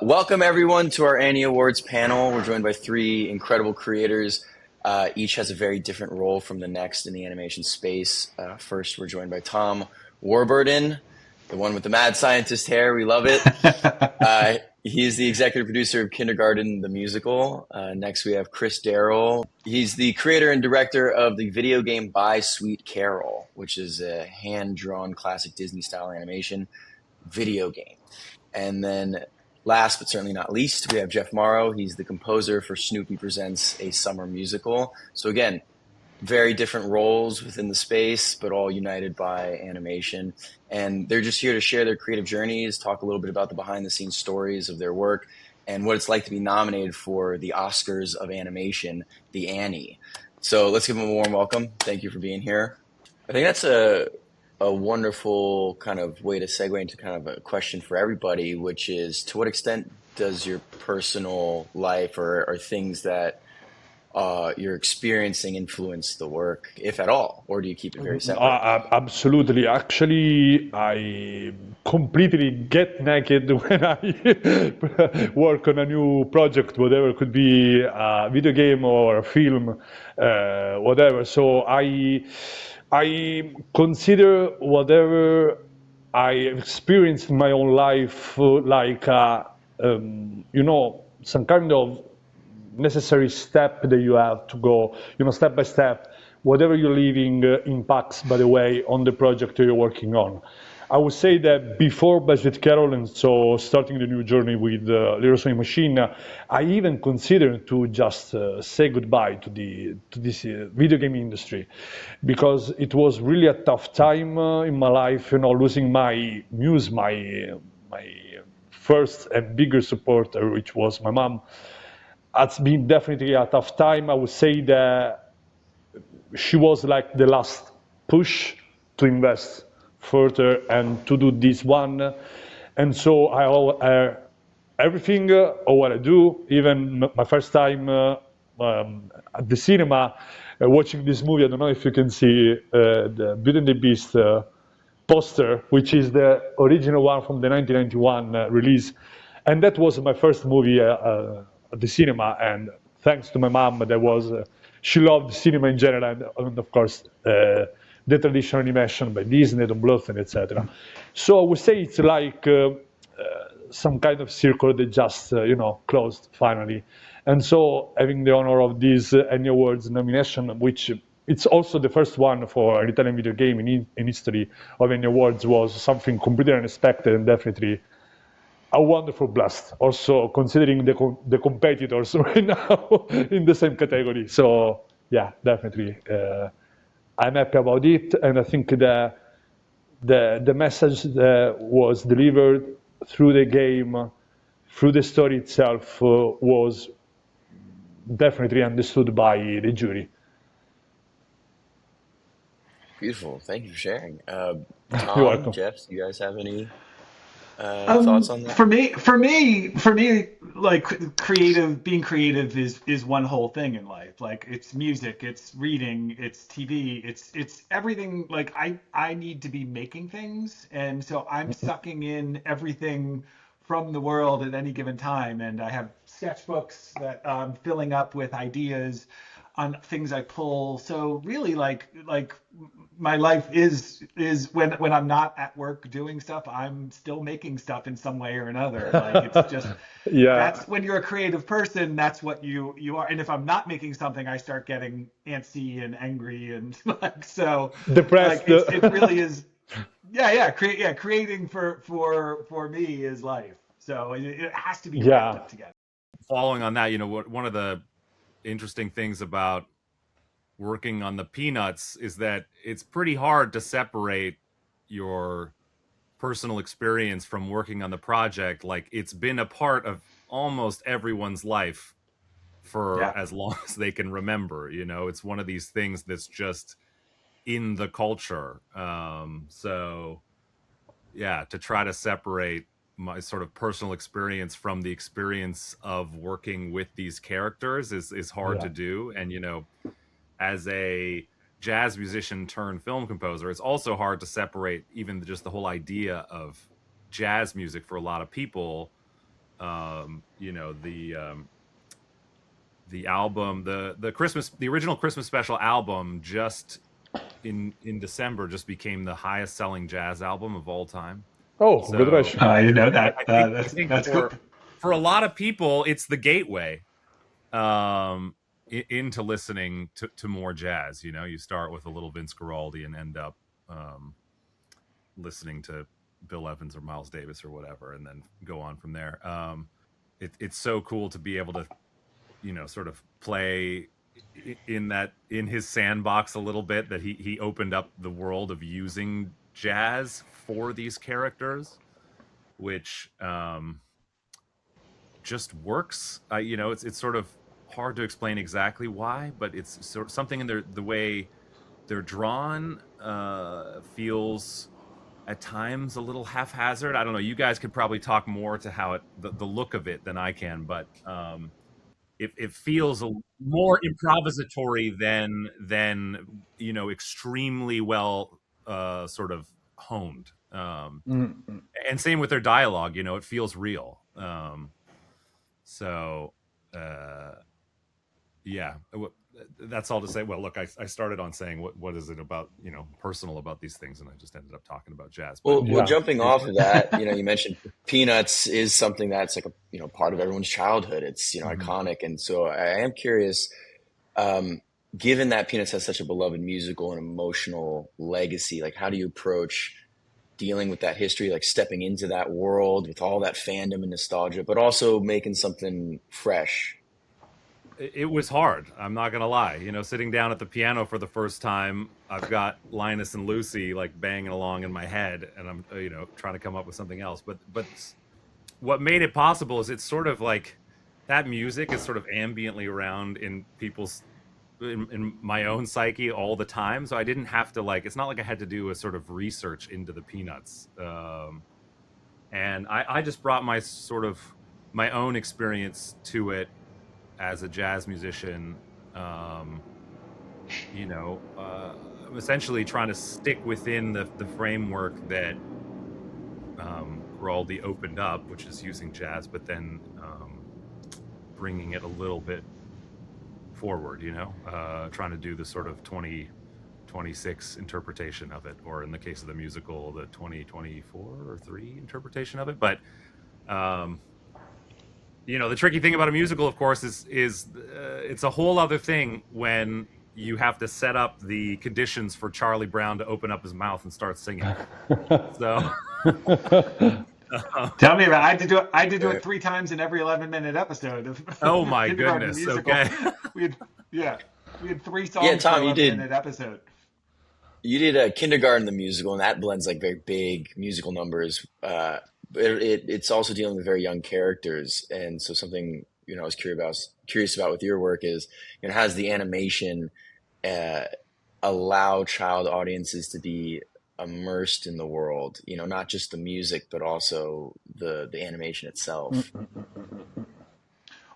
Welcome everyone to our Annie Awards panel. We're joined by three incredible creators. Each has a very different role from the next in the animation space. First, we're joined by Tom Warburton, the one with the mad scientist hair. We love it. He's the executive producer of Kindergarten, the musical. Next, we have Darril. He's the creator and director of the video game By Sweet Carol, which is a hand-drawn classic Disney-style animation video game. And then last but certainly not least, we have Jeff Morrow. He's the composer for Snoopy Presents a Summer Musical. So again, very different roles within the space, but all united by animation. And they're just here to share their creative journeys, talk a little bit about the behind-the-scenes stories of their work, and what it's like to be nominated for the Oscars of Animation, the Annie. So let's give them a warm welcome. Thank you for being here. I think that's a wonderful kind of way to segue into kind of a question for everybody, which is, to what extent does your personal life or things that you're experiencing influence the work, if at all, or do you keep it very separate? Absolutely. Actually, I completely get naked when I work on a new project, whatever it could be, a video game or a film, whatever. So I consider whatever I experienced in my own life like, some kind of necessary step that you have to go, step by step. Whatever you're living impacts, by the way, on the project you're working on. I would say that before By Sweet Carol, and so starting the new journey with Little Sewing Machine, I even considered to just say goodbye to this video game industry, because it was really a tough time in my life. Losing my muse, my first and bigger supporter, which was my mom. It's been definitely a tough time. I would say that she was like the last push to invest further and to do this one. And so everything what I do, even my first time at the cinema, watching this movie, I don't know if you can see the Beauty and the Beast poster, which is the original one from the 1991 release. And that was my first movie at the cinema, and thanks to my mom, she loved cinema in general, and of course the traditional animation by Disney, Don Bluth, etc. So I would say it's like some kind of circle that just closed finally. And so having the honor of this Annie Awards nomination, which it's also the first one for an Italian video game in history of Annie Awards, was something completely unexpected and definitely a wonderful blast. Also considering the competitors right now in the same category. So yeah, definitely, I'm happy about it, and I think the message that was delivered through the game, through the story itself, was definitely understood by the jury. Beautiful. Thank you for sharing. You're Tom, welcome. Jeff, do you guys have any thoughts on that? For me, like being creative is one whole thing in life. Like it's music, it's reading, it's TV, it's everything. Like I need to be making things, and so I'm sucking in everything from the world at any given time. And I have sketchbooks that I'm filling up with ideas on things I pull. So really, like my life is when I'm not at work doing stuff, I'm still making stuff in some way or another. Like it's just Yeah, that's when you're a creative person, that's what you are. And if I'm not making something, I start getting antsy and angry and like so. depressed. Like it really is. Creating for me is life. So it has to be wrapped Yeah, up together. Following on that, one of the interesting things about working on the Peanuts is that it's pretty hard to separate your personal experience from working on the project. Like it's been a part of almost everyone's life for Yeah. as long as they can remember. It's one of these things that's just in the culture. So yeah, to try to separate my sort of personal experience from the experience of working with these characters is hard to do. And as a jazz musician turned film composer, it's also hard to separate even just the whole idea of jazz music for a lot of people You know, the album, the original Christmas special album, just in December, just became the highest selling jazz album of all time. Oh, So congratulations. I didn't know that. I think That's cool. for a lot of people, it's the gateway into listening to more jazz. You know, you start with a little Vince Guaraldi and end up listening to Bill Evans or Miles Davis or whatever, and then go on from there. It's so cool to be able to, you know, sort of play in his sandbox a little bit, that he opened up the world of using jazz for these characters, which just works. You know, it's sort of hard to explain exactly why, but it's sort of something in the way they're drawn feels at times a little haphazard. I don't know. You guys could probably talk more to how the look of it than I can, but it feels more improvisatory than you know, extremely well sort of honed. And same with their dialogue. You know, it feels real. So yeah, that's all to say. Well, look, I started on saying what is it about, you know, personal about these things, and I just ended up talking about jazz. But Well, jumping off of that, you know, you mentioned Peanuts is something that's like a, you know, part of everyone's childhood. It's, you know, iconic. And so I am curious, given that Peanuts has such a beloved musical and emotional legacy, like how do you approach dealing with that history, like stepping into that world with all that fandom and nostalgia, but also making something fresh? it was hard. I'm not gonna lie. You know, sitting down at the piano for the first time, I've got Linus and Lucy like banging along in my head, and I'm, you know, trying to come up with something else. But what made it possible is it's sort of like that music is sort of ambiently around in people's in my own psyche all the time. So I didn't have to, like, it's not like I had to do a sort of research into the Peanuts. And I just brought my sort of my own experience to it as a jazz musician. You know, I'm essentially trying to stick within the framework that Guaraldi opened up, which is using jazz, but then bringing it a little bit forward, you know, trying to do the sort of 2026 interpretation of it, or in the case of the musical, the 2024 or 3 interpretation of it. But you know, the tricky thing about a musical, of course, is it's a whole other thing when you have to set up the conditions for Charlie Brown to open up his mouth and start singing. So tell me about it. I had to do it 3 times in every 11-minute episode of oh my Kindergarten goodness. musical. Okay. we had 3 songs Yeah, Tom, per you did. 11-minute episode. You did a Kindergarten the musical, and that blends like very big musical numbers. It's also dealing with very young characters, and so something, you know, I was curious about with your work is, you know, has the animation allow child audiences to be immersed in the world, you know, not just the music, but also the animation itself.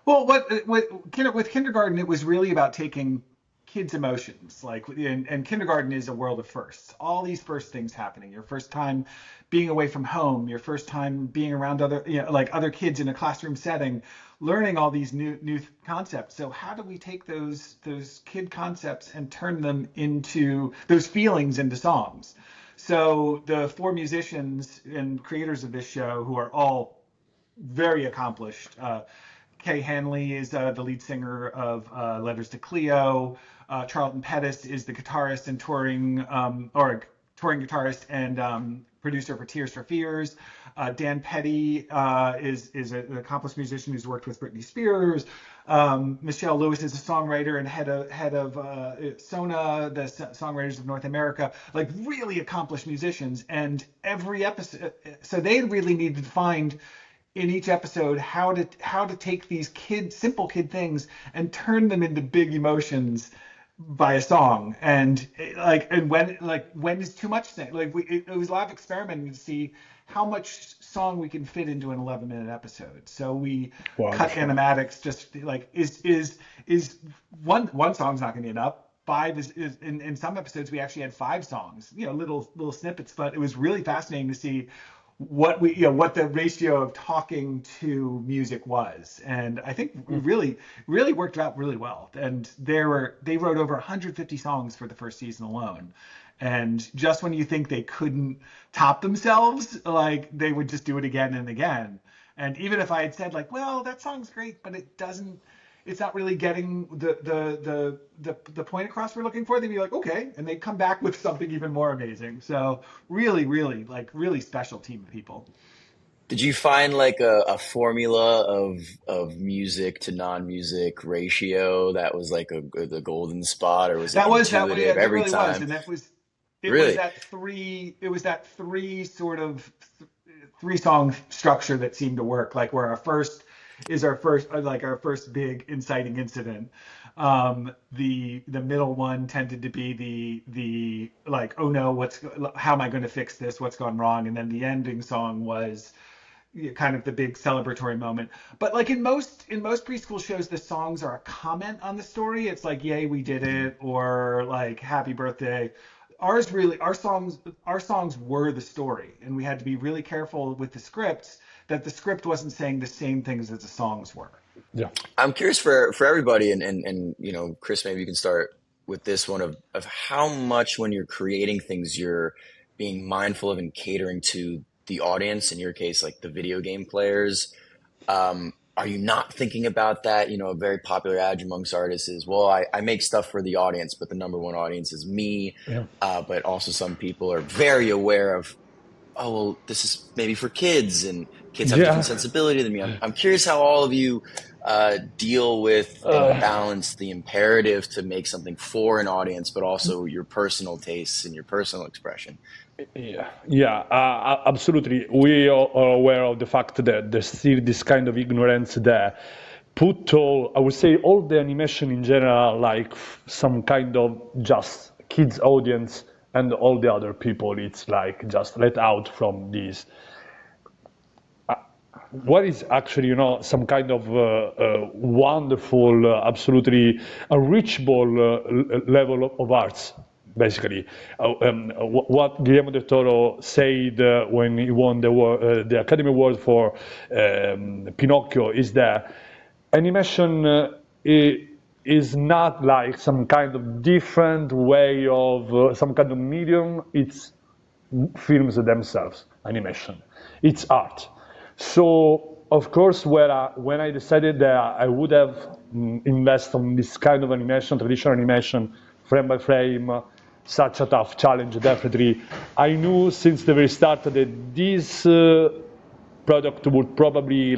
Well, with Kindergarten, it was really about taking kids' emotions. Like, and Kindergarten is a world of firsts. All these first things happening. Your first time being away from home. Your first time being around other, you know, like other kids in a classroom setting, learning all these new concepts. So how do we take those kid concepts and turn them into those feelings into songs? So the 4 musicians and creators of this show, who are all very accomplished. Kay Hanley is the lead singer of Letters to Cleo. Charlton Pettis is the guitarist and touring guitarist and producer for Tears for Fears. Dan Petty is an accomplished musician who's worked with Britney Spears. Michelle Lewis is a songwriter and head of SONA, the Songwriters of North America, like really accomplished musicians. And every episode, so they really needed to find in each episode how to take these simple kid things and turn them into big emotions by a song. And when is too much thing, like it was a lot of experimenting to see how much song we can fit into an 11-minute episode. So we cut animatics, just like is one song's not going to be enough. 5 is in some episodes we actually had 5 songs, you know, little snippets. But it was really fascinating to see what the ratio of talking to music was, and I think we really worked out really well. And they wrote over 150 songs for the first season alone, and just when you think they couldn't top themselves, like they would just do it again and again. And even if I had said like, well, that song's great, but it's not really getting the point across we're looking for, they'd be like, okay, and they'd come back with something even more amazing. So really special team of people. Did you find like a formula of music to non-music ratio that was like the golden spot, or was it intuitive That every really was, time? and it was Really? that three song structure that seemed to work, like where our first big inciting incident. The middle one tended to be the like, oh no, how am I going to fix this, what's gone wrong, and then the ending song was kind of the big celebratory moment. But like in most preschool shows, the songs are a comment on the story. It's like, yay, we did it, or like happy birthday. Our songs were the story, and we had to be really careful with the scripts that the script wasn't saying the same things as the songs were. Yeah. I'm curious for everybody, and Chris, maybe you can start with this one of how much when you're creating things you're being mindful of and catering to the audience. In your case, like the video game players. Are you not thinking about that? A very popular adage amongst artists is, well, I make stuff for the audience, but the number one audience is me. Yeah. But also some people are very aware of, oh, well, this is maybe for kids, and kids have different sensibility than me. I'm curious how all of you deal with and balance the imperative to make something for an audience, but also your personal tastes and your personal expression. Absolutely. We are aware of the fact that there's still this kind of ignorance that I would say all the animation in general, like some kind of just kids audience, and all the other people, it's like just let out from this. What is actually, some kind of wonderful, absolutely unreachable level of arts, basically. What Guillermo del Toro said when he won the Academy Award for Pinocchio is that animation is not like some kind of different way of some kind of medium. It's films themselves, animation. It's art. So, of course, when I decided that I would have invest on this kind of animation, traditional animation, frame by frame, such a tough challenge, definitely, I knew since the very start that this product would probably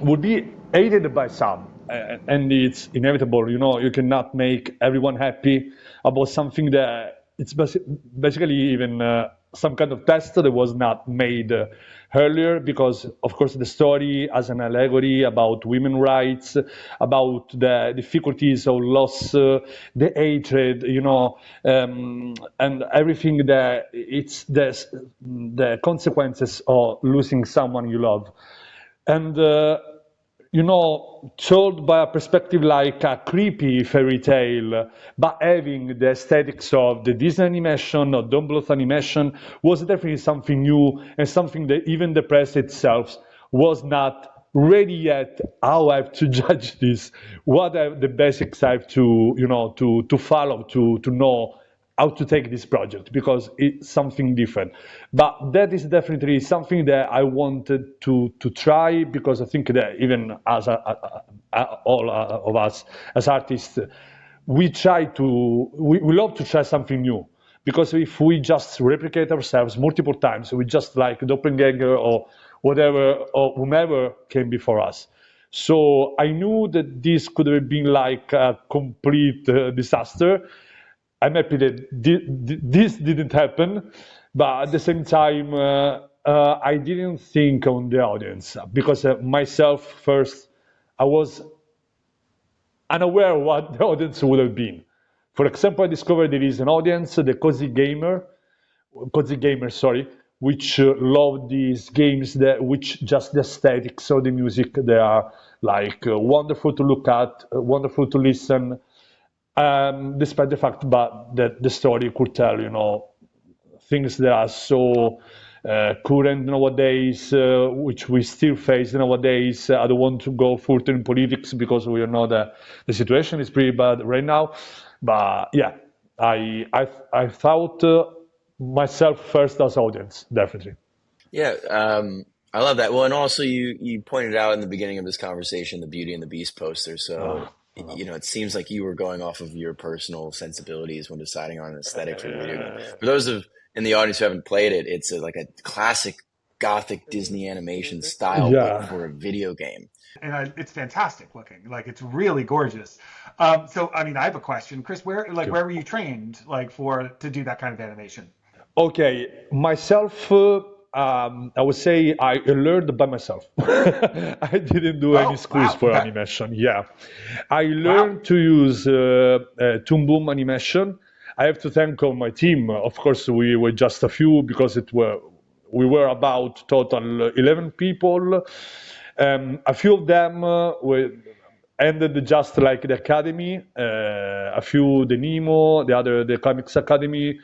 would be aided by some. And it's inevitable, you cannot make everyone happy about something that it's basically even some kind of test that was not made earlier, because of course the story as an allegory about women's rights, about the difficulties of loss, the hatred, and everything that it's the consequences of losing someone you love. And told by a perspective like a creepy fairy tale, but having the aesthetics of the Disney animation or Don Bluth animation was definitely something new, and something that even the press itself was not ready yet. How I have to judge this? What are the basics I have to to follow to know how to take this project, because it's something different. But that is definitely something that I wanted to try, because I think that even as all of us as artists, we love to try something new. Because if we just replicate ourselves multiple times, we just like doppelganger or whatever, or whomever came before us. So I knew that this could have been like a complete disaster. I'm happy that this didn't happen, but at the same time, I didn't think on the audience, because myself first, I was unaware what the audience would have been. For example, I discovered there is an audience, the cozy gamer, sorry, which love these games which just the aesthetics of the music, they are like wonderful to look at, wonderful to listen. Despite the fact that the story could tell, things that are so current nowadays, which we still face nowadays. I don't want to go further in politics because we know that the situation is pretty bad right now. But yeah, I thought myself first as audience, definitely. Yeah, I love that. Well, and also you pointed out in the beginning of this conversation the Beauty and the Beast poster. So, it seems like you were going off of your personal sensibilities when deciding on an aesthetic for the video game. For those of in the audience who haven't played it, it's like a classic gothic Disney animation style, but Yeah. for a video game. And it's fantastic looking. Like it's really gorgeous. So I mean, I have a question, Chris. Where were you trained to do that kind of animation? Okay, myself, I would say I learned by myself. I didn't do any Oh, schools wow. for Okay. animation. Yeah, I Wow. learned to use Toon Boom animation. I have to thank all my team. Of course, we were just a few because we were about total 11 people. A few of them were ended just like the academy, a few the Nemo, the other the Comics Academy,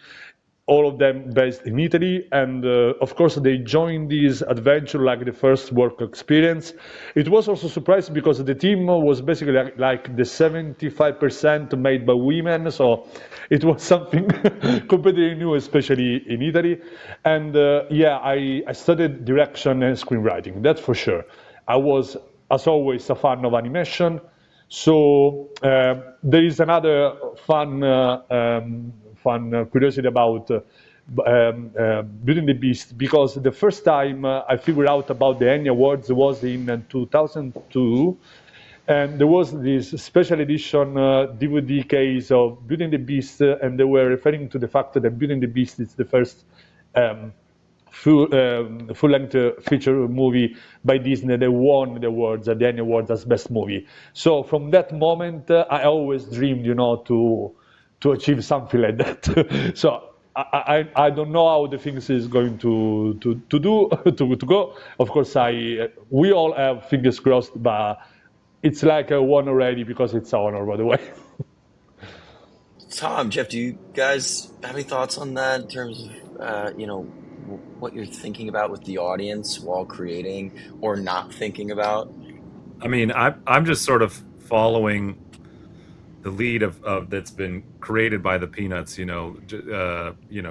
all of them based in Italy. And of course, they joined this adventure like the first work experience. It was also surprising because the team was basically like the 75% made by women. So it was something completely new, especially in Italy. And yeah, I studied direction and screenwriting, that's for sure. I was, as always, a fan of animation. So there is another fun curiosity about Beauty and the Beast, because the first time I figured out about the Annie Awards was in 2002, and there was this special edition DVD case of Beauty and the Beast, and they were referring to the fact that Beauty and the Beast is the first um, full-length feature movie by Disney. They won the awards at the Annie Awards as best movie. So from that moment, I always dreamed, to achieve something like that. So I don't know how the things is going to do to go. Of course, we all have fingers crossed, but it's like a one already because it's an honor, by the way. Tom, Jeff, do you guys have any thoughts on that in terms of what you're thinking about with the audience while creating or not thinking about? I mean, I'm just sort of following the lead of that's been created by the Peanuts.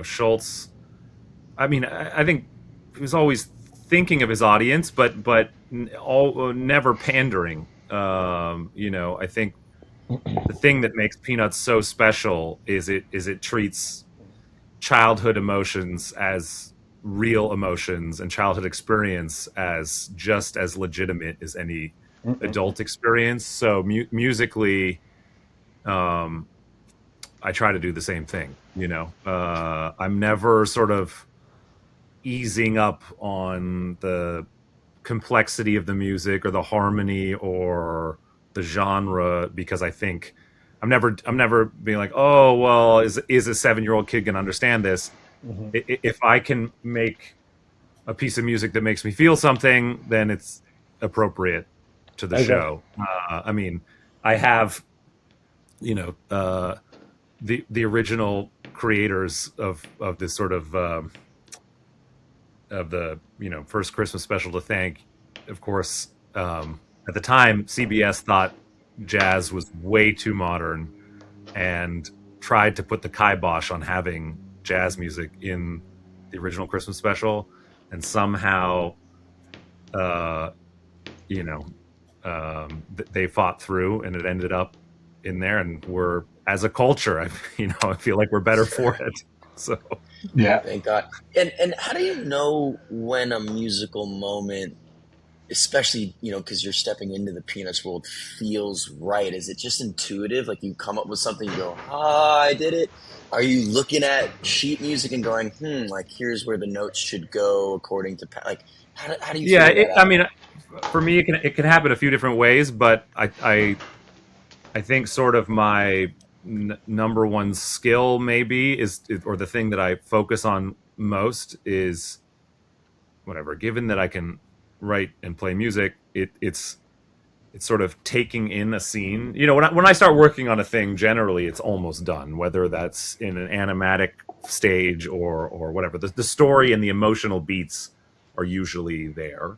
Schultz. I mean, I think he was always thinking of his audience, but never pandering. I think the thing that makes Peanuts so special is it treats childhood emotions as real emotions and childhood experience as just as legitimate as any adult experience. So musically, I try to do the same thing. I'm never sort of easing up on the complexity of the music or the harmony or the genre, because I think I'm never being like, oh well, is a 7-year-old kid gonna understand this? If I can make a piece of music that makes me feel something, then it's appropriate to the Exactly. show. I mean, I have the original creators of this sort of the first Christmas special to thank. Of course, at the time, CBS thought jazz was way too modern and tried to put the kibosh on having jazz music in the original Christmas special, and somehow, uh, they fought through, and it ended up in there. And we're, as a culture, I feel like we're better for it. So Yeah. Thank God. And how do you know when a musical moment, especially, because you're stepping into the Peanuts world, feels right? Is it just intuitive? Like you come up with something, you go, ah, I did it. Are you looking at sheet music and going, like here's where the notes should go according to like how do you yeah, figure that I out? mean, for me, it can happen a few different ways, but I think sort of my number one skill maybe or the thing that I focus on most is whatever. Given that I can write and play music, it's it's sort of taking in a scene. You know, when I start working on a thing, generally it's almost done, whether that's in an animatic stage or whatever. The story and the emotional beats are usually there.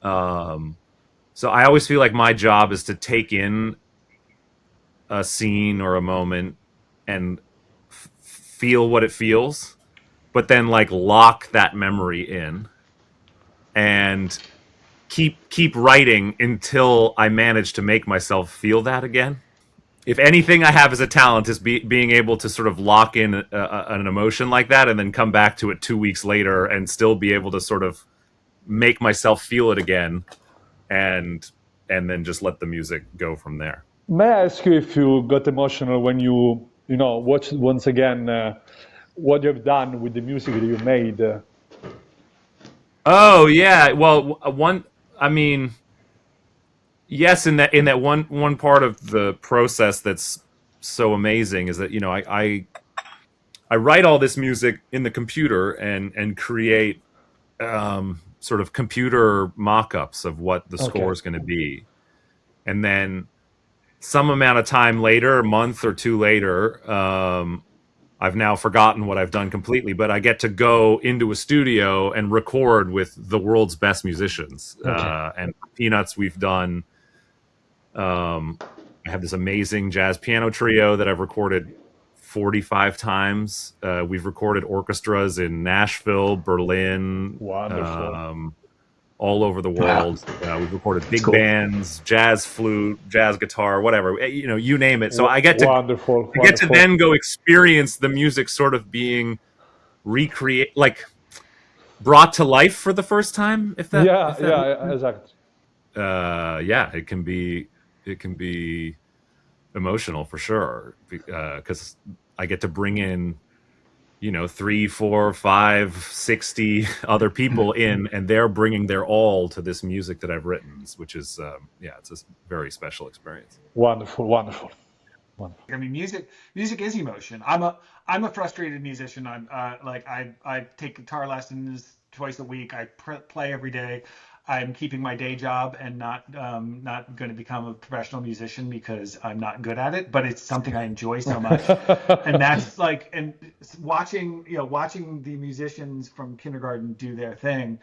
Um, so I always feel like my job is to take in a scene or a moment and feel what it feels, but then like lock that memory in and keep writing until I manage to make myself feel that again. If anything I have as a talent is being able to sort of lock in an emotion like that and then come back to it 2 weeks later and still be able to sort of make myself feel it again and then just let the music go from there. May I ask you if you got emotional when you watched once again what you've done with the music that you made? Oh yeah, well one I mean yes, in that one part of the process that's so amazing is that I write all this music in the computer and create sort of computer mock-ups of what the score Okay. is going to be, and then some amount of time later, a month or two later, I've now forgotten what I've done completely, but I get to go into a studio and record with the world's best musicians. Okay. And for Peanuts, we've done. I have this amazing jazz piano trio that I've recorded 45 times. We've recorded orchestras in Nashville, Berlin, Wonderful. all over the Wow, world. We've recorded it's big cool. bands, jazz flute, jazz guitar, whatever. You name it. So Wonderful. I get to Wonderful. then go experience the music sort of being recreate like brought to life for the first time. Yeah. If that makes Yeah. sense. Exactly. Yeah, it can be emotional for sure because I get to bring in 3, 4, 5, 60 other people in, and they're bringing their all to this music that I've written, which is yeah, it's a very special experience. Wonderful. Wonderful. Wonderful. I mean, music is emotion. I'm a frustrated musician. I take guitar lessons twice a week. I play every day. I'm keeping my day job and not going to become a professional musician because I'm not good at it. But it's something I enjoy so much, and that's like and watching the musicians from kindergarten do their thing.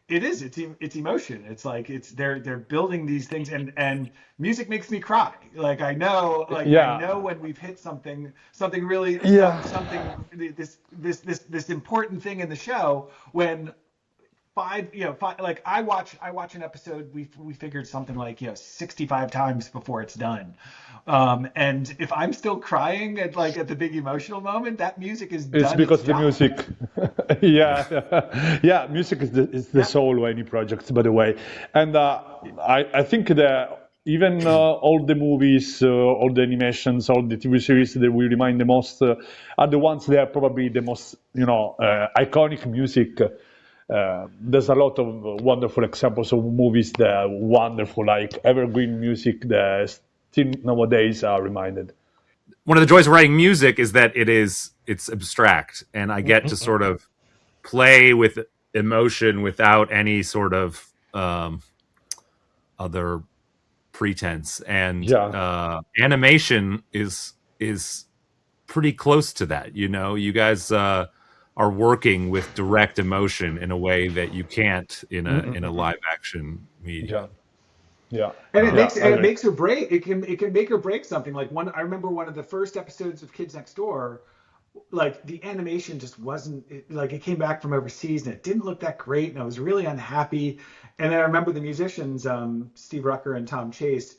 It's emotion. It's like they're building these things, and music makes me cry. I Yeah. know when we've hit something really Yeah. something this important thing in the show when five, like I watch an episode we figured something like 65 times before it's done. And if I'm still crying at the big emotional moment, that music has It's done its because the job. music, yeah, yeah, music is the Yeah. soul of any project, by the way. And I think that even all the movies, all the animations, all the TV series that we remind the most are the ones that are probably the most, iconic music. There's a lot of wonderful examples of movies that are wonderful, like evergreen music that still nowadays are reminded. One of the joys of writing music is that it's abstract, and I get to sort of play with emotion without any sort of other pretense. And Yeah. animation is pretty close to that. You guys are working with direct emotion in a way that you can't in a live action Yeah. medium. Yeah. And Yeah. I it agree. makes or break. It can make or break something. Like I remember one of the first episodes of Kids Next Door. Like the animation just wasn't like it came back from overseas and it didn't look that great, and I was really unhappy. And then I remember the musicians, Steve Rucker and Tom Chase,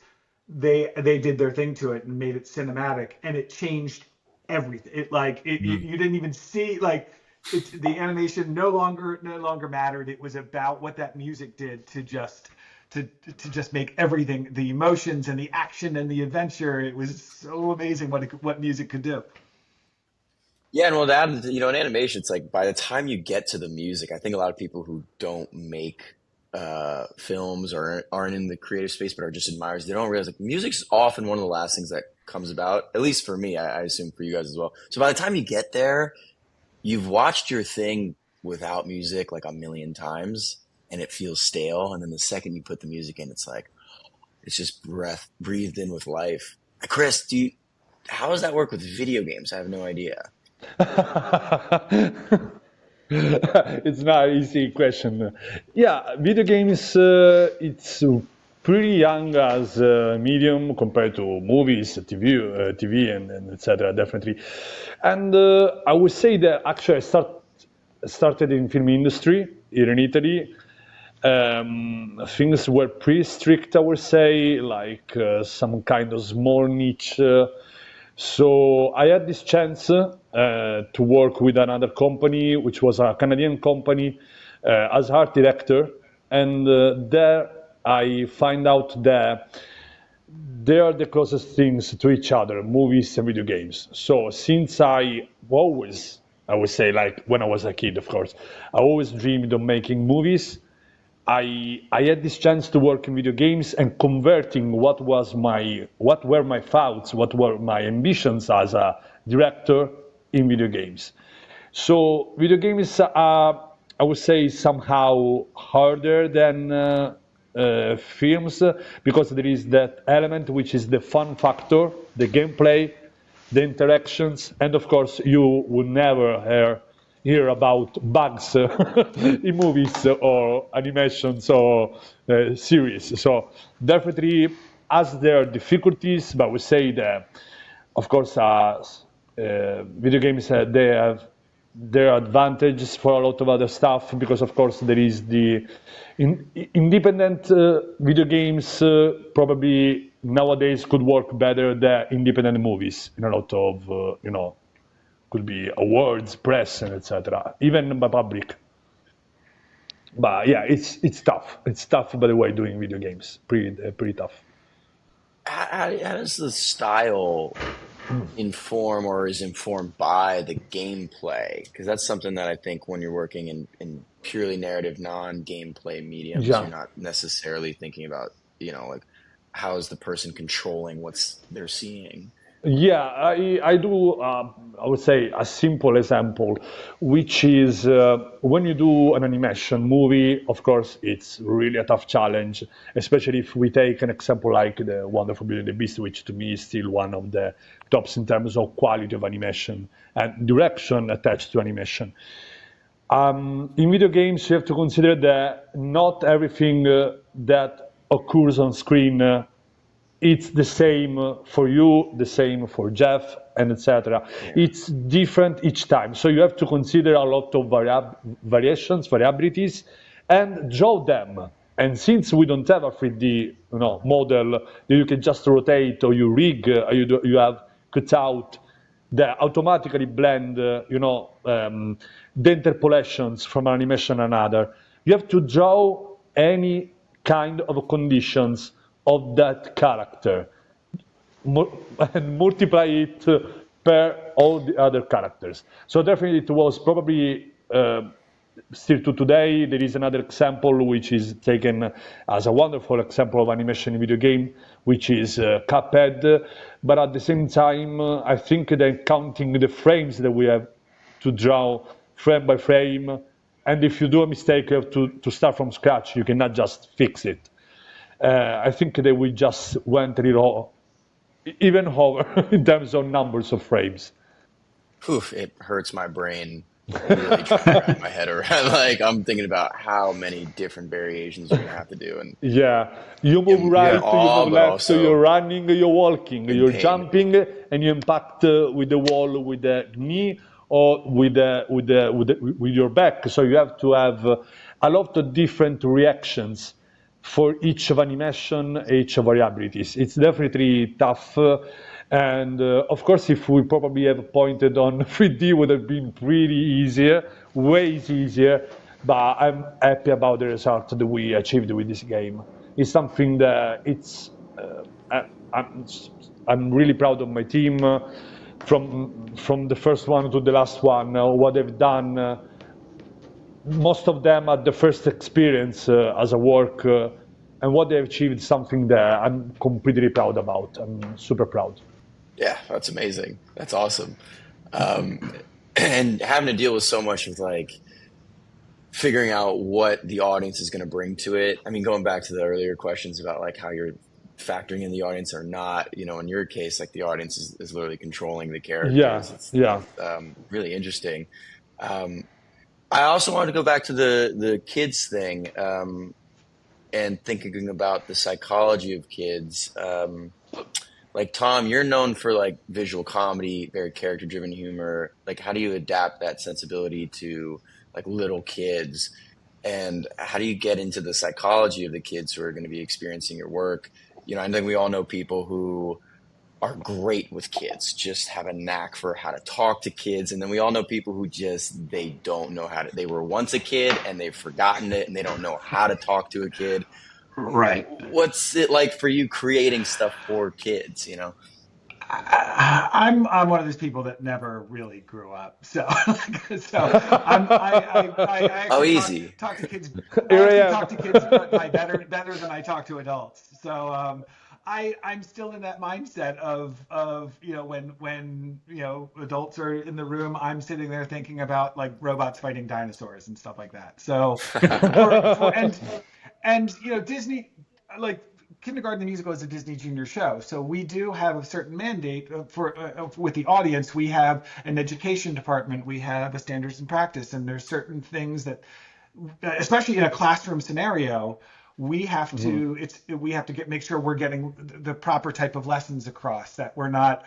they did their thing to it and made it cinematic, and it changed everything. Mm. You didn't even see like the animation no longer mattered. It was about what that music did to just make everything, the emotions and the action and the adventure. It was so amazing what music could do. Yeah, and well, that in animation, it's like by the time you get to the music, I think a lot of people who don't make films or aren't in the creative space but are just admirers, they don't realize like music's often one of the last things that comes about. At least for me, I assume for you guys as well. So by the time you get there, you've watched your thing without music like a million times, and it feels stale. And then the second you put the music in, it's like it's just breathed in with life. Chris, how does that work with video games? I have no idea. It's not an easy question. Yeah, video games, it's pretty young as a medium compared to movies, TV, and etc. Definitely. And I would say that actually started in film industry here in Italy. Things were pretty strict, I would say, like some kind of small niche. So I had this chance to work with another company, which was a Canadian company, as art director, and there I find out that they are the closest things to each other, movies and video games. So since I would say, like when I was a kid, of course, I always dreamed of making movies. I had this chance to work in video games and converting what were my thoughts, what were my ambitions as a director in video games. So video games are, I would say, somehow harder than films because there is that element which is the fun factor, the gameplay, the interactions, and of course you will never hear about bugs in movies or animations or series. So definitely, as there are difficulties, but we say that, of course, video games they have their advantages for a lot of other stuff because, of course, there is the independent video games probably nowadays could work better than independent movies in a lot of could be awards, press, and etc. Even by public. But yeah, it's tough. It's tough, by the way, doing video games. Pretty tough. How does the style inform or is informed by the gameplay? Because that's something that I think when you're working in purely narrative, non-gameplay mediums, Yeah. you're not necessarily thinking about, like how is the person controlling what they're seeing. Yeah, I do, I would say, a simple example, which is when you do an animation movie, of course, it's really a tough challenge, especially if we take an example like The Wonderful Beauty and the Beast, which to me is still one of the tops in terms of quality of animation and direction attached to animation. In video games, you have to consider that not everything that occurs on screen it's the same for you, the same for Jeff, and etc. Yeah. It's different each time. So you have to consider a lot of variabilities, and draw them. And since we don't have a 3D model that you can just rotate or you rig, you have cut out, that automatically blend, the interpolations from an animation to another. You have to draw any kind of conditions of that character and multiply it per all the other characters. So definitely it was probably still to today. There is another example which is taken as a wonderful example of animation in video game, which is Cuphead. But at the same time, I think that counting the frames that we have to draw frame by frame, and if you do a mistake, you have to start from scratch. You cannot just fix it. I think that we just went a little even over in terms of numbers of frames. Oof, it hurts my brain really trying to wrap my head around. Like I'm thinking about how many different variations you're gonna have to do, and yeah, you move right, you move left, so you're running, you're walking, you're jumping, and you impact with the wall with the knee or with your back. So you have to have a lot of different reactions for each of animation, each of variabilities. It's definitely tough. And of course, if we probably have pointed on 3D, would have been pretty easier, way easier. But I'm happy about the result that we achieved with this game. It's something that I'm really proud of my team. From the first one to the last one, what they've done. Most of them had the first experience as a work, and what they achieved is something that I'm completely proud about. I'm super proud. Yeah, that's amazing. That's awesome. And having to deal with so much of like figuring out what the audience is going to bring to it. I mean, going back to the earlier questions about like how you're factoring in the audience or not. In your case, like the audience is literally controlling the Yeah, characters. It's yeah. really interesting. I also wanted to go back to the kids thing, and thinking about the psychology of kids. Like Tom, you're known for like visual comedy, very character driven humor. Like, how do you adapt that sensibility to like little kids? And how do you get into the psychology of the kids who are going to be experiencing your work? I think we all know people who are great with kids, just have a knack for how to talk to kids. And then we all know people who they don't know how to, they were once a kid and they've forgotten it and they don't know how to talk to a kid. Right. What's it like for you creating stuff for kids, I'm one of those people that never really grew up, so I Oh, actually easy. talk to kids. I Here I actually am. talk to kids by better than I talk to adults. So I'm still in that mindset of when adults are in the room, I'm sitting there thinking about like robots fighting dinosaurs and stuff like that. So Disney, like Kindergarten the Musical is a Disney Junior show, so we do have a certain mandate with the audience. We have an education department, we have a standards and practice, and there's certain things that, especially in a classroom scenario, we have to make sure we're getting the proper type of lessons across, that we're not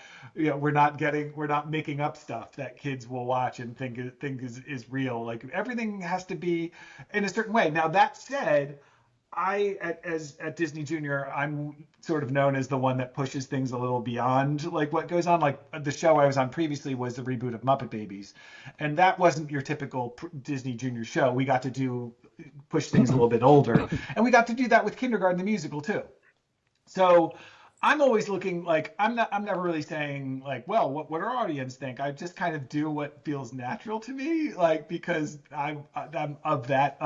making up stuff that kids will watch and think is real. Like everything has to be in a certain way. Now that said, at Disney Junior, I'm sort of known as the one that pushes things a little beyond like what goes on. Like the show I was on previously was the reboot of Muppet Babies, and that wasn't your typical Disney Junior show. We got to push things a little bit older, and we got to do that with Kindergarten the Musical too. So I'm always looking like I'm never really saying like, well, what our audience think. I just kind of do what feels natural to me, like because I'm of that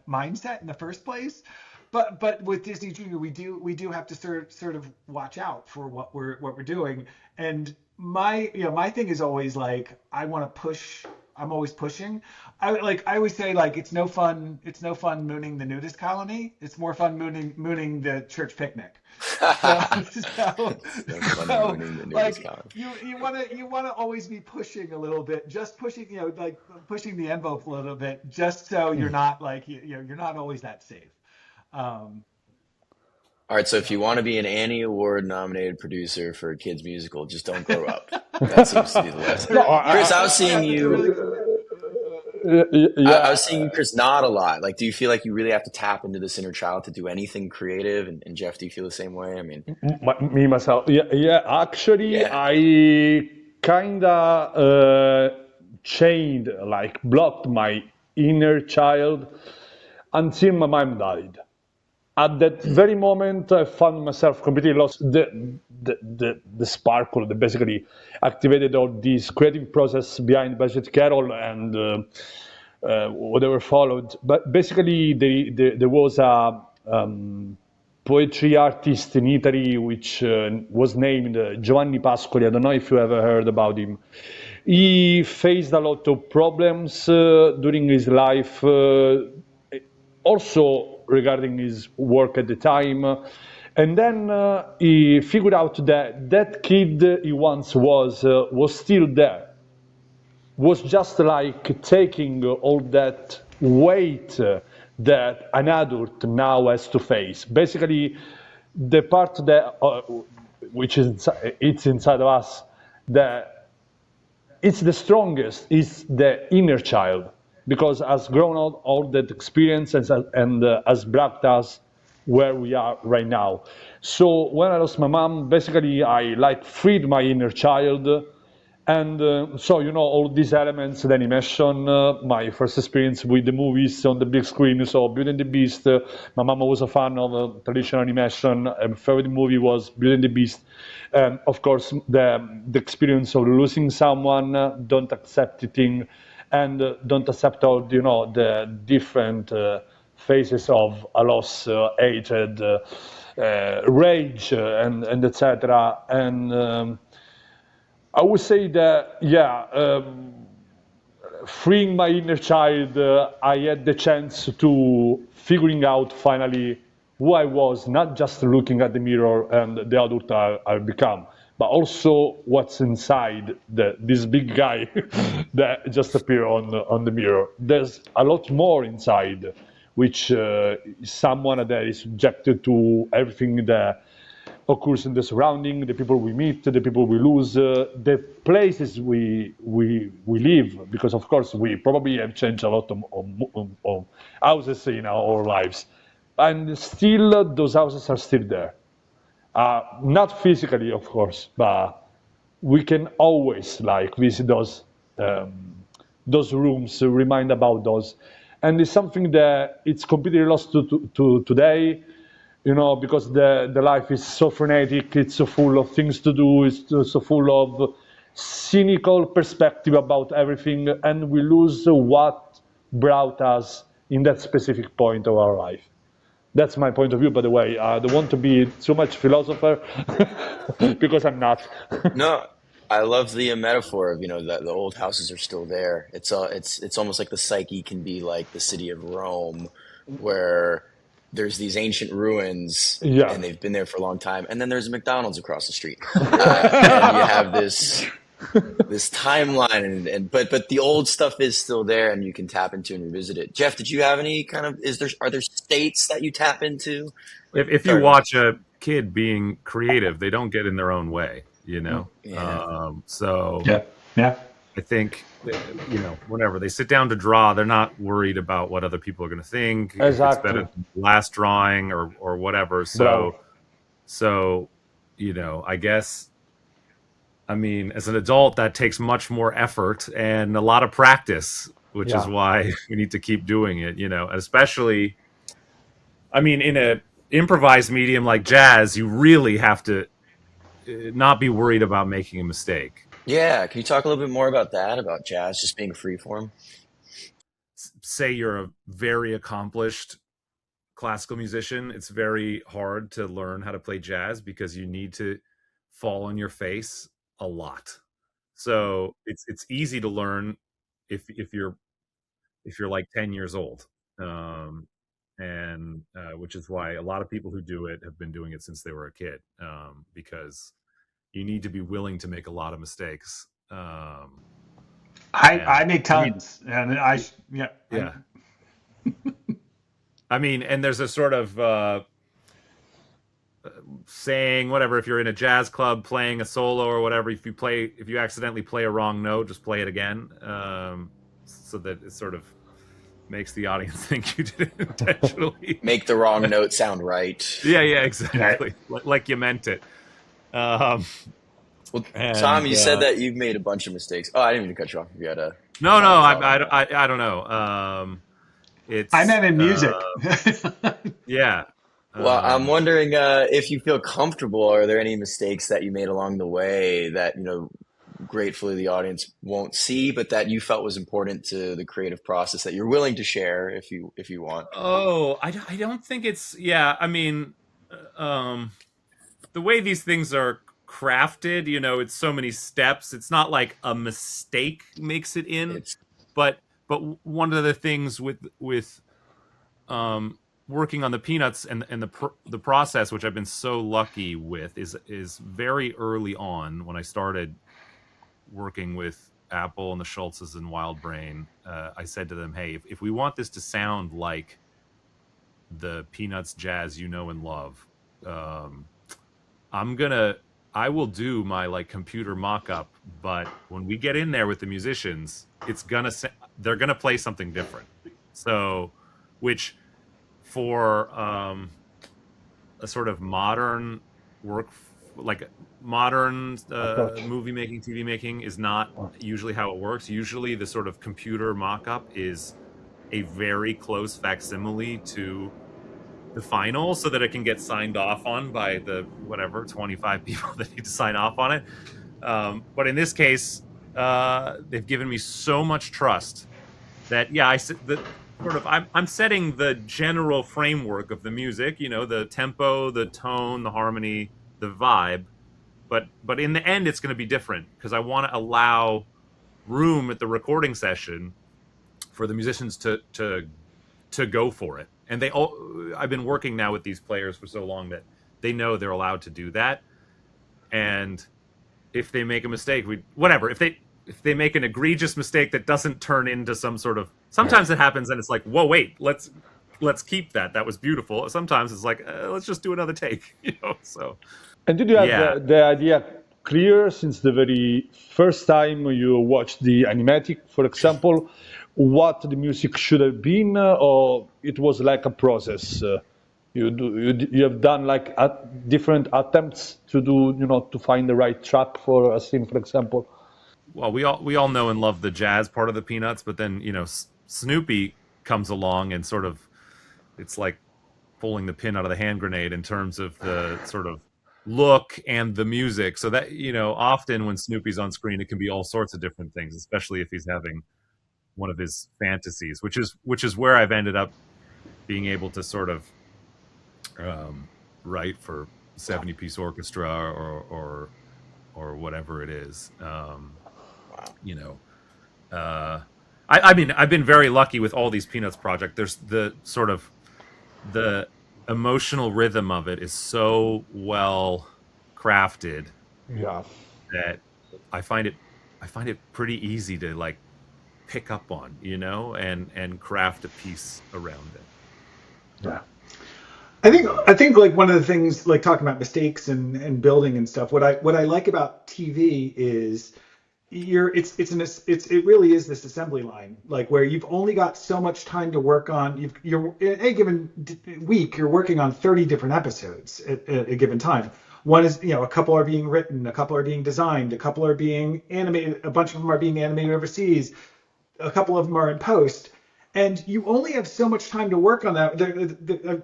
mindset in the first place. But with Disney Junior, we do have to sort of watch out for what we're doing. And my thing is always like I want to push. I'm always pushing. I always say like it's no fun mooning the nudist colony. It's more fun mooning the church picnic. So, like you wanna always be pushing a little bit, just pushing, like pushing the envelope a little bit, just so you're not like you're not always that safe. Um, All right, so if you want to be an Annie Award nominated producer for a kids musical, just don't grow up. That seems to be the lesson. No, Chris, I was seeing that's a you. really I yeah. was seeing you, Chris, nod a lot. Like, do you feel like you really have to tap into this inner child to do anything creative? And Jeff, do you feel the same way? I mean, Me myself, yeah. Actually, yeah. I kinda chained, like blocked my inner child until my mom died. At that very moment, I found myself completely lost. The sparkle that basically activated all this creative process behind Budget Carol and whatever followed. But basically, there was a poetry artist in Italy which was named Giovanni Pascoli. I don't know if you ever heard about him. He faced a lot of problems during his life, also regarding his work at the time. And then he figured out that that kid he once was still there, was just like taking all that weight that an adult now has to face. Basically, the part that which is it's inside of us that it's the strongest is the inner child, because has grown out all that experience and has brought us where we are right now. So when I lost my mom, basically I like freed my inner child. And so, all these elements, the animation, my first experience with the movies on the big screen, so Beauty and the Beast, my mama was a fan of traditional animation, and my favorite movie was Beauty and the Beast. Of course, the experience of losing someone, don't accept it in, and don't accept all, the different phases of a loss, hatred, rage, and etc. And I would say that, yeah, freeing my inner child, I had the chance to figuring out finally who I was, not just looking at the mirror and the adult I've become, but also what's inside this big guy that just appeared on the mirror. There's a lot more inside, which is someone that is subjected to everything that occurs in the surrounding, the people we meet, the people we lose, the places we live, because of course we probably have changed a lot of houses in our lives, and still those houses are still there. Not physically, of course, but we can always like visit those rooms, remind about those, and it's something that it's completely lost to today, because the life is so frenetic, it's so full of things to do, it's so full of cynical perspective about everything, and we lose what brought us in that specific point of our life. That's my point of view, by the way. I don't want to be too much philosopher because I'm not. No, I love the metaphor of that the old houses are still there. It's almost like the psyche can be like the city of Rome, where there's these ancient ruins Yeah. and they've been there for a long time, and then there's a McDonald's across the street, and you have this timeline, but the old stuff is still there, and you can tap into and revisit it. Jeff, did you have any kind of are there states that you tap into? If you watch a kid being creative, they don't get in their own way, Yeah. So Yeah. I think whenever they sit down to draw, they're not worried about what other people are going to think. If it's Exactly. better than the last drawing or whatever. Bravo. So I guess, I mean, as an adult, that takes much more effort and a lot of practice, which is why we need to keep doing it, especially, I mean, in a improvised medium like jazz, you really have to not be worried about making a mistake. Yeah, can you talk a little bit more about that, about jazz just being free form? Say you're a very accomplished classical musician, it's very hard to learn how to play jazz because you need to fall on your face a lot. So it's easy to learn if you're like 10 years old, and which is why a lot of people who do it have been doing it since they were a kid, because you need to be willing to make a lot of mistakes. I make tons, and yeah. I mean, and there's a sort of saying, whatever, if you're in a jazz club playing a solo or whatever, if you accidentally play a wrong note, just play it again, so that it sort of makes the audience think you did it intentionally. Make the wrong note sound right. Yeah, exactly. Like you meant it. Well, Tom, you said that you've made a bunch of mistakes. Oh, I didn't mean to cut you off. You had a no, I don't know. I meant in music. Yeah. Well, I'm wondering if you feel comfortable. Are there any mistakes that you made along the way that gratefully the audience won't see, but that you felt was important to the creative process that you're willing to share if you want? Oh, I don't think it's. Yeah, I mean, the way these things are crafted, it's so many steps. It's not like a mistake makes it in, but one of the things with working on the Peanuts and the process, which I've been so lucky with, is very early on when I started working with Apple and the Schultzes and Wild Brain. I said to them, hey, if we want this to sound like the Peanuts jazz you know and love, I will do my like computer mock-up, but when we get in there with the musicians, they're gonna play something different. So, which for a sort of modern work, like modern movie making, TV making, is not usually how it works. Usually the sort of computer mock-up is a very close facsimile to the final, so that it can get signed off on by the 25 people that need to sign off on it. But in this case, they've given me so much trust that I'm setting the general framework of the music, the tempo, the tone, the harmony, the vibe, but in the end it's going to be different, because I want to allow room at the recording session for the musicians to go for it. and they all. I've been working now with these players for so long that they know they're allowed to do that, and if they make a mistake, whatever. If they make an egregious mistake that doesn't turn into some sort of, sometimes it happens and it's like, whoa, wait, let's keep that. That was beautiful. Sometimes it's like, let's just do another take, So And did you have yeah, the idea clear since the very first time you watched the animatic, for example, what the music should have been, or it was like a process? You have done like different attempts to do, to find the right track for a scene, for example. well, we all know and love the jazz part of the Peanuts, but then Snoopy comes along and sort of, it's like pulling the pin out of the hand grenade in terms of the sort of look and the music. So that often when Snoopy's on screen, it can be all sorts of different things, especially if he's having one of his fantasies, which is where I've ended up being able to sort of write for 70-piece orchestra or whatever it is. I mean, I've been very lucky with all these Peanuts projects. There's the sort of the emotional rhythm of it is so well crafted Yeah. that I find it pretty easy to like pick up on, and craft a piece around it. Yeah. I think like one of the things, like talking about mistakes and building and stuff, what I like about TV is it really is this assembly line, like where you've only got so much time to work on. You're in a given week, you're working on 30 different episodes at a given time. One is, a couple are being written, a couple are being designed, a couple are being animated, a bunch of them are being animated overseas, a couple of them are in post. And you only have so much time to work on that.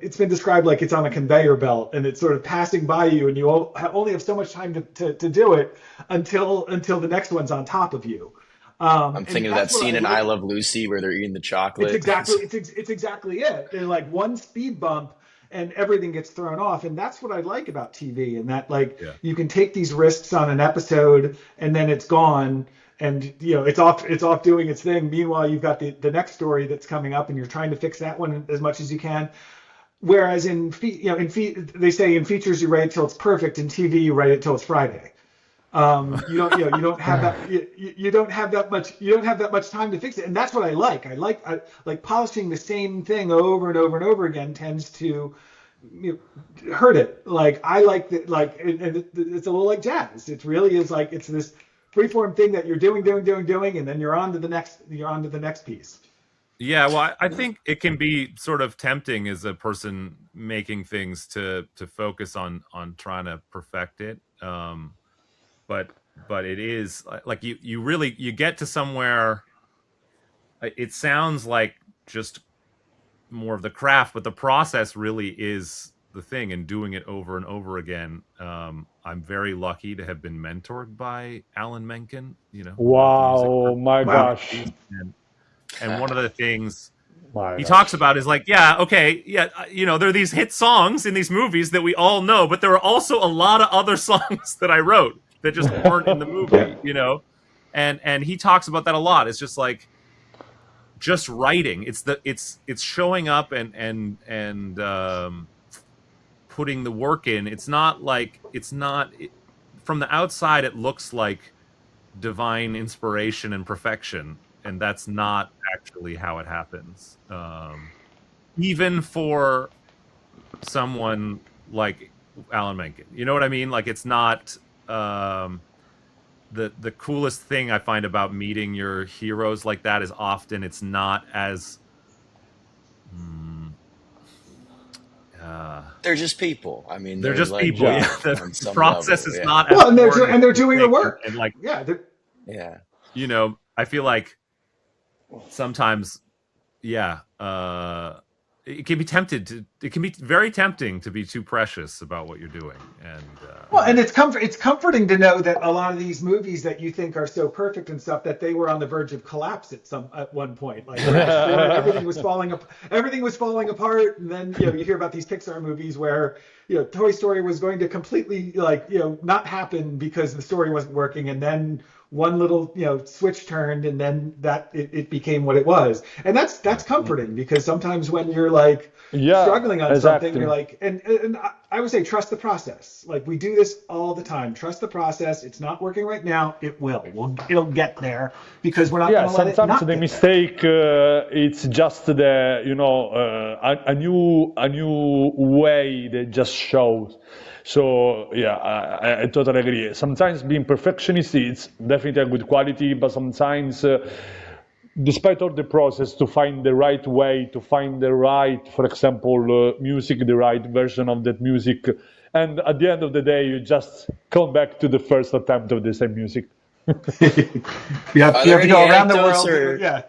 It's been described like it's on a conveyor belt and it's sort of passing by you, and you only have so much time to do it until the next one's on top of you. I'm thinking of that scene in I like. Love Lucy where they're eating the chocolate. It's exactly it. They're like one speed bump and everything gets thrown off. And that's what I like about TV, and that you can take these risks on an episode and then it's gone. And it's off doing its thing. Meanwhile, you've got the next story that's coming up, and you're trying to fix that one as much as you can. Whereas they say in features you write it till it's perfect. In TV you write it till it's Friday. You don't have that much time to fix it, and that's what I like. I like polishing the same thing over and over and over again tends to hurt it. Like I like that. Like it's a little like jazz. It really is like it's this freeform thing that you're doing, and then you're on to the next piece. Yeah, well, I think it can be sort of tempting as a person making things to focus on trying to perfect it. But it is like you get to somewhere. It sounds like just more of the craft, but the process really is the thing, and doing it over and over again. I'm very lucky to have been mentored by Alan Menken. Wow, my gosh. And one of the things he talks about is like, there are these hit songs in these movies that we all know, but there are also a lot of other songs that I wrote that just weren't in the movie, and he talks about that a lot. It's just like, just writing. It's showing up and putting the work in. From the outside, it looks like divine inspiration and perfection, and that's not actually how it happens. Even for someone like Alan Menken, you know what I mean? Like, it's not the coolest thing I find about meeting your heroes like that is often it's not as they're just people. I mean, they're just like, people. Yeah. The process level, is not well, and they're doing the work. And like, yeah. I feel like sometimes, it can be very tempting to be too precious about what you're doing. And it's comforting to know that a lot of these movies that you think are so perfect and stuff, that they were on the verge of collapse at one point. Like everything was falling apart, and then you hear about these Pixar movies where Toy Story was going to completely not happen because the story wasn't working, and then one little switch turned, and then that it became what it was. And that's comforting, because sometimes when you're like Yeah, struggling on something, you're exactly. like, and I would say trust the process. Like, we do this all the time. Trust the process. It's not working right now. It'll get there, because we're not Yeah, going to let it sometimes not the get there. mistake it's just the a new way that just shows. So yeah, I totally agree. Sometimes being perfectionist it's definitely a good quality, but sometimes despite all the process to find the right way, to find the right, for example, music, the right version of that music, and at the end of the day, you just come back to the first attempt of the same music. Are You there have to any go around the anecdotes world. or Yeah,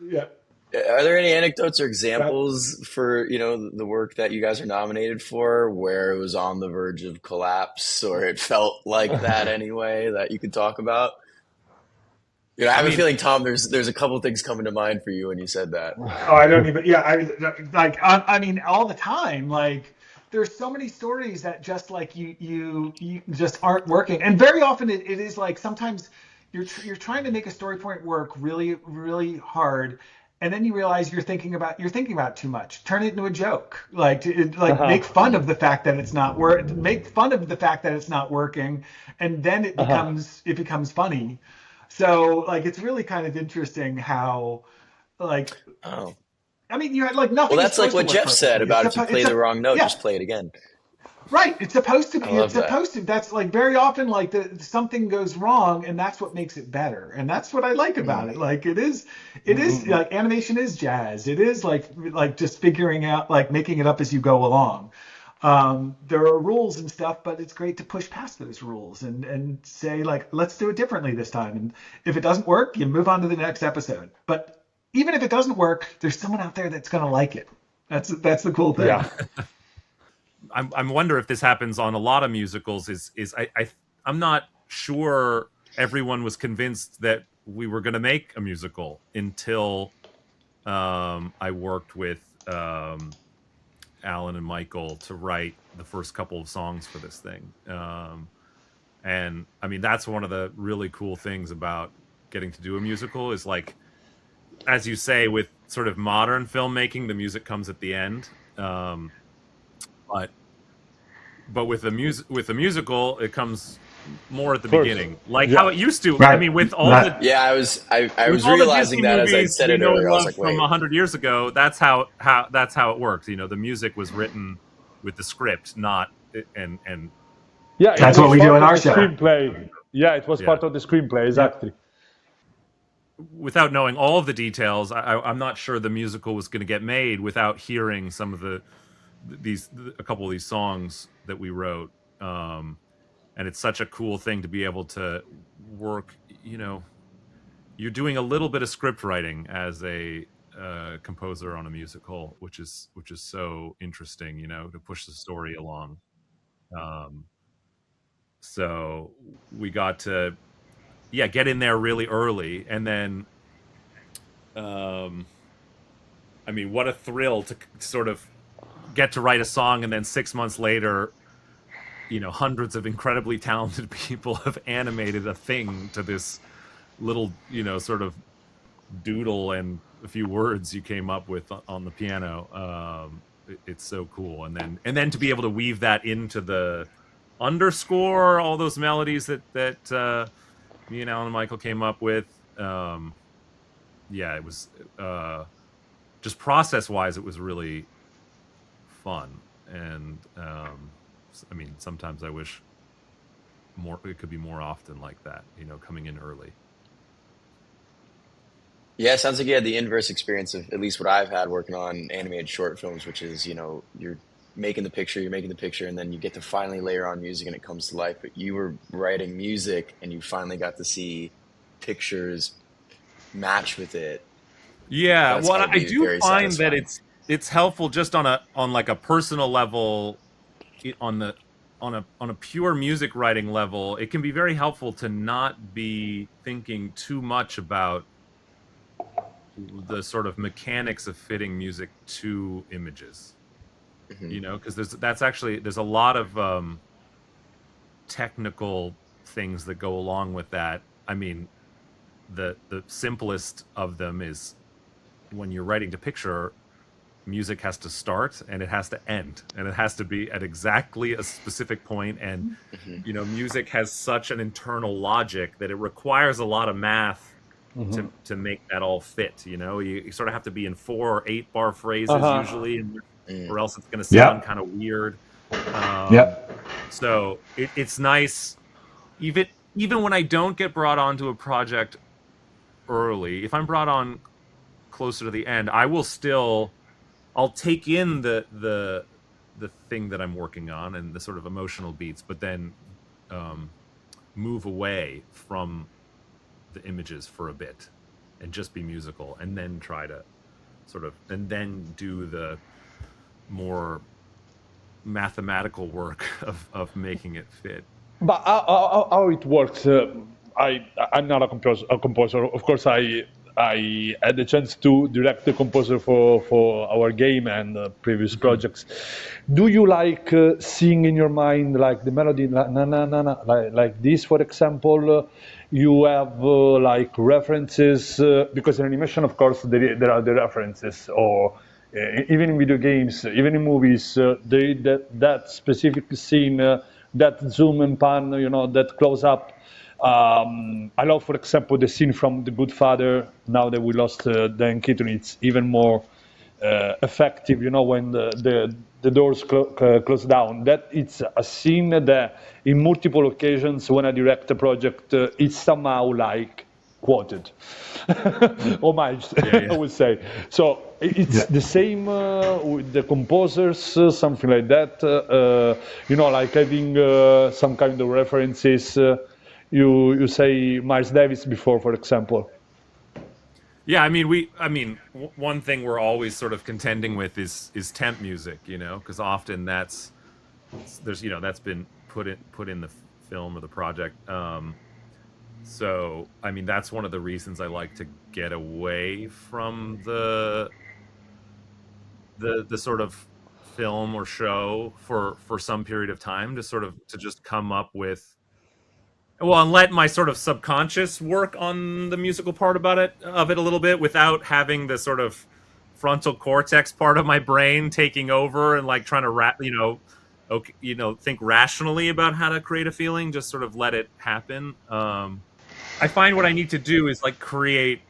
yeah. are there any anecdotes or That, examples for, the work that you guys are nominated for where it was on the verge of collapse or it felt like that anyway that you could talk about? I I have a mean, feeling, Tom, there's a couple things coming to mind for you when you said that. oh, I don't even. Yeah, I mean, all the time. Like, there's so many stories that just like you just aren't working, and very often it is like, sometimes you're trying to make a story point work really really hard, and then you realize you're thinking about it too much. Turn it into a joke. Like Uh-huh. make fun of the fact that it's not work. Make fun of the fact that it's not working, and then Uh-huh. it becomes funny. So like, it's really kind of interesting how, like, Oh. I mean, you had like, Well, nothing is that's like supposed to what work Jeff said perfectly. about if you play the wrong note, Yeah, just play it again. right. It's supposed to I be. It's love that. supposed to. That's like, very often, like, something goes wrong, and that's what makes it better. And that's what I like about Mhm. it. Like, it is like, animation is jazz. It is like just figuring out, like, making it up as you go along. There are rules and stuff, but it's great to push past those rules and say, like, let's do it differently this time. And if it doesn't work, you move on to the next episode. But even if it doesn't work, there's someone out there that's gonna like it. That's the cool thing. Yeah. I'm wonder if this happens on a lot of musicals. I'm not sure everyone was convinced that we were going to make a musical until I worked with Alan and Michael to write the first couple of songs for this thing. And I mean, that's one of the really cool things about getting to do a musical is, like, as you say, with sort of modern filmmaking, the music comes at the end. But with the musical, it comes more at the First. beginning, like how Yeah. it used to. I Right. mean, Right. Yeah, I with was all the realizing Disney that as I movies said we it know and earlier. I was love like, from wait. 100 years ago, that's how it works. The music was written with the script, not and Yeah, it That's what was we do part in of our the show. screenplay. Yeah, it was yeah. part of the screenplay, Yep. exactly. Without knowing all of the details, I'm not sure the musical was going to get made without hearing some of a couple of these songs that we wrote. And it's such a cool thing to be able to work. You're doing a little bit of script writing as a composer on a musical, which is so interesting. To push the story along. Um, so we got to get in there really early, and then I mean, what a thrill to sort of get to write a song, and then 6 months later, hundreds of incredibly talented people have animated a thing to this little, sort of doodle and a few words you came up with on the piano. It's so cool, and then to be able to weave that into the underscore, all those melodies that me and Alan and Michael came up with. It was just process wise, it was really fun. And I mean, sometimes I wish it could be more often like that, coming in early. Yeah, it sounds like you had the inverse experience of at least what I've had working on animated short films, which is, you're making the picture, and then you get to finally layer on music and it comes to life. But you were writing music and you finally got to see pictures match with it. Yeah, That's well, got to I be do very find that satisfying. it's helpful just on like a personal level, on a pure music writing level. It can be very helpful to not be thinking too much about the sort of mechanics of fitting music to images. Hmm. Because there's a lot of technical things that go along with that, I mean, the simplest of them is when you're writing to picture, music has to start and it has to end, and it has to be at exactly a specific point. And music has such an internal logic that it requires a lot of math to make that all fit. You sort of have to be in 4 or 8 bar phrases usually, or else it's going to sound kind of weird. So it's nice, even when I don't get brought onto a project early, if I'm brought on closer to the end, I'll take in the thing that I'm working on and the sort of emotional beats, but then move away from the images for a bit and just be musical, and then try to and then do the more mathematical work of making it fit. But how it works? I'm not a composer. Of course, I had the chance to direct the composer for our game and previous projects. Do you like seeing in your mind like the melody, na na na na, like this, for example? You have like references because in animation, of course, there are the references, or even in video games, even in movies, that specific scene, that zoom and pan, that close up. I love, for example, the scene from The Good Father. Now that we lost Dan Keaton, it's even more effective. When the doors close down. That it's a scene that, in multiple occasions, when I direct a project, it's somehow like quoted, homage, I would say. So it's the same with the composers, something like that. Like having some kind of references. You say Miles Davis before, for example. Yeah, one thing we're always sort of contending with is temp music, because often that's been put in the film or the project. So that's one of the reasons I like to get away from the sort of film or show for some period of time, to just come up with, and let my sort of subconscious work on the musical part of it a little bit, without having the sort of frontal cortex part of my brain taking over and like trying to think rationally about how to create a feeling. Just sort of let it happen. I find what I need to do is like create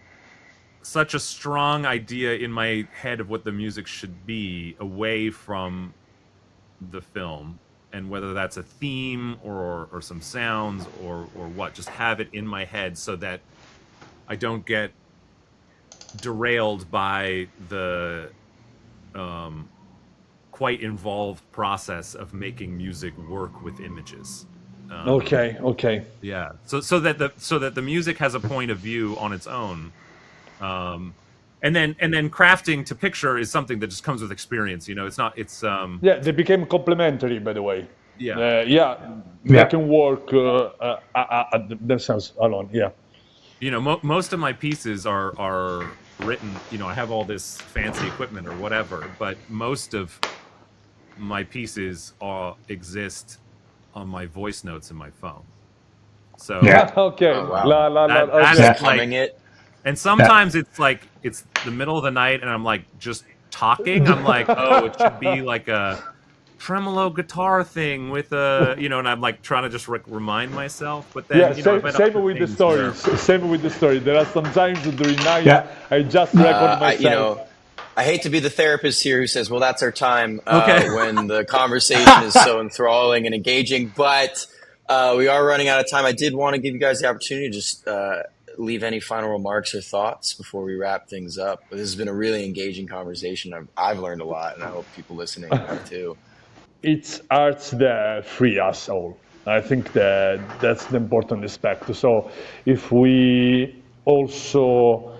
such a strong idea in my head of what the music should be away from the film. And whether that's a theme or some sounds or what, just have it in my head so that I don't get derailed by the quite involved process of making music work with images. Okay. Yeah. So that the music has a point of view on its own. And then crafting to picture is something that just comes with experience. It's yeah, they became complementary, by the way. Yeah. They can work themselves alone. Yeah. Most of my pieces are written. I have all this fancy equipment or whatever, but most of my pieces exist on my voice notes in my phone. So okay. Oh, wow. That's humming like, it. and sometimes it's like it's the middle of the night and I'm like just talking. I'm like, oh, it should be like a tremolo guitar thing with and I'm like trying to just remind myself. But then same with the stories. Same with the story. There are some times during night I just record myself. I hate to be the therapist here who says, well, that's our time Okay. when the conversation is so enthralling and engaging, but we are running out of time. I did want to give you guys the opportunity to just leave any final remarks or thoughts before we wrap things up. But this has been a really engaging conversation. I've learned a lot, and I hope people listening have too. It's arts that free us all. I think that's the important aspect. So if we also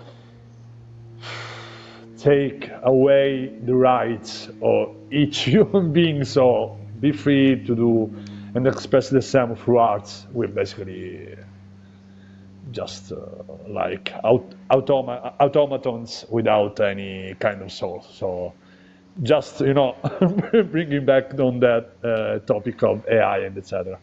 take away the rights of each human being, so be free to do and express the same through arts, we're basically just like automatons without any kind of soul. So just bringing back on that topic of AI and etc.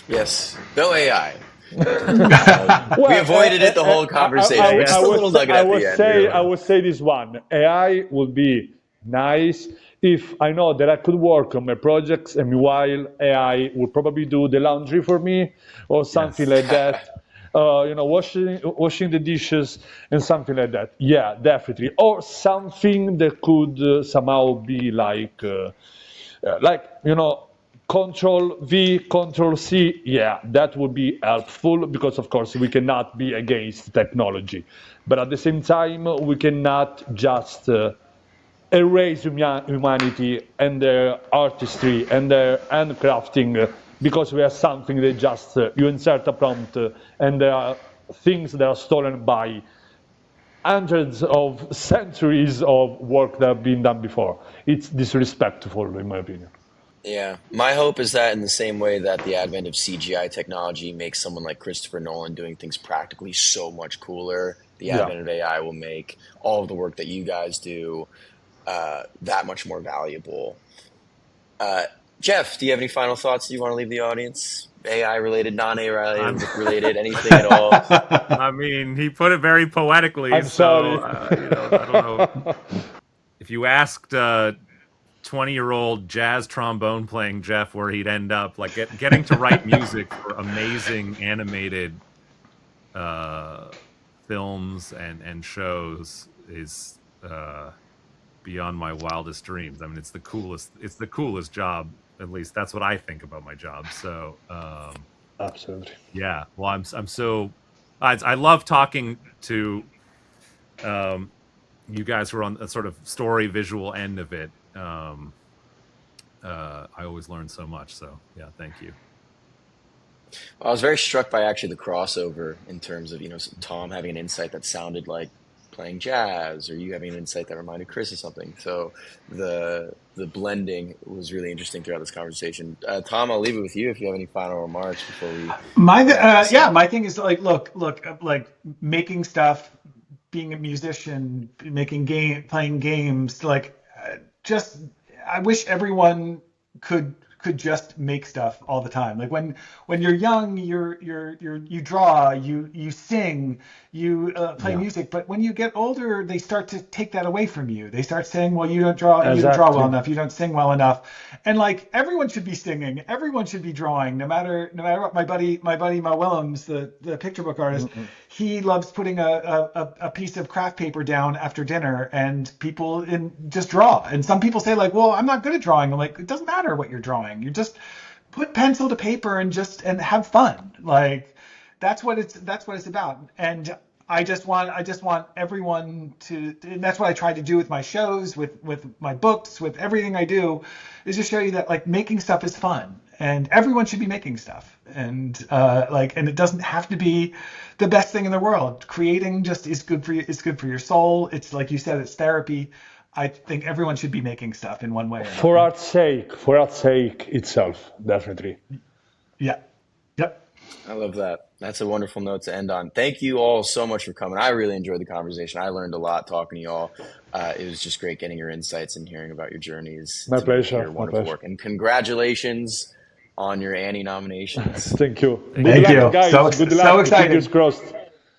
Yes, go AI. We avoided it the whole conversation, but just a little nugget at the end. Really. I would say this one. AI would be nice if I know that I could work on my projects, and meanwhile AI would probably do the laundry for me or something like that. Washing the dishes and something like that. Yeah, definitely. Or something that could somehow be Control V, Control C. Yeah, that would be helpful because, of course, we cannot be against technology, but at the same time, we cannot just erase humanity and their artistry and their handcrafting because we have something that just you insert a prompt and there are things that are stolen by hundreds of centuries of work that have been done before. It's disrespectful, in my opinion. Yeah. My hope is that in the same way that the advent of CGI technology makes someone like Christopher Nolan doing things practically so much cooler, the advent of AI will make all of the work that you guys do that much more valuable. Jeff, do you have any final thoughts you want to leave the audience? AI related, non-AI related, anything at all? I mean, he put it very poetically. I'm sorry. I don't know. If you asked 20-year-old jazz trombone playing Jeff where he'd end up, like getting to write music for amazing animated films and shows is beyond my wildest dreams. I mean, it's the coolest job. At least that's what I think about my job. So absolutely. Yeah. Well, I'm so I love talking to you guys who are on a sort of story visual end of it. I always learn so much. So yeah, thank you. I was very struck by actually the crossover in terms of, Tom having an insight that sounded like playing jazz, or you having an insight that reminded Chris of something. So the blending was really interesting throughout this conversation. Tom, I'll leave it with you if you have any final remarks before we. My thing is look, making stuff, being a musician, playing games, I wish everyone could just make stuff all the time. Like when you're young, you draw, you sing, you play music. But when you get older, they start to take that away from you. They start saying, well, you don't draw well enough, you don't sing well enough. And everyone should be singing, everyone should be drawing, no matter what. My buddy Mo Willems, the picture book artist, he loves putting a piece of craft paper down after dinner and people just draw. And some people say well, I'm not good at drawing. I'm like, it doesn't matter what you're drawing. You just put pencil to paper and have fun. That's what it's about. And I just want everyone to, and that's what I try to do with my shows, with my books, with everything I do, is just show you that making stuff is fun and everyone should be making stuff. And and it doesn't have to be the best thing in the world. Creating just is good for you. It's good for your soul. It's like you said, it's therapy. I think everyone should be making stuff in one way or another. For art's sake itself, definitely. Yeah. Yep. I love that. That's a wonderful note to end on. Thank you all so much for coming. I really enjoyed the conversation. I learned a lot talking to you all. It was just great getting your insights and hearing about your journeys. My pleasure. Your wonderful work. And congratulations on your Annie nominations. Thank you. Thank you. Luck, guys. Good luck. So excited. Fingers crossed.